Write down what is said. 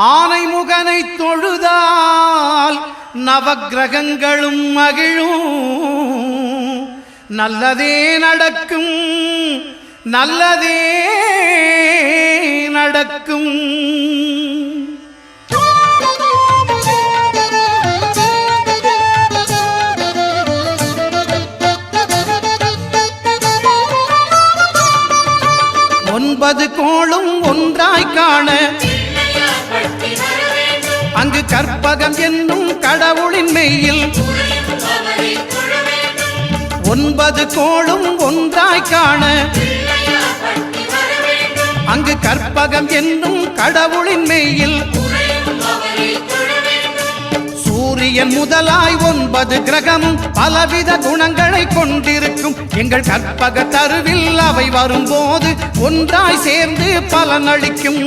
ஆனைமுகனை தொழுதால் நவக்கிரகங்களும் மகிழும். நல்லதே நடக்கும், நல்லதே நடக்கும். ஒன்பது கோளும் ஒன்றாய் காண அங்கு கற்பகம் என்னும் கடவுளின் மெய்யில் ஒன்பது கோளும் ஒன்றாய் காண அங்கு கற்பகம் என்னும் கடவுளின் மெய்யில் சூரியன் முதலாய் 9 கிரகமும் பலவித குணங்களை கொண்டிருக்கும். எங்கள் கற்பக தருவில் அவை வரும்போது ஒன்றாய் சேர்ந்து பலனளிக்கும்.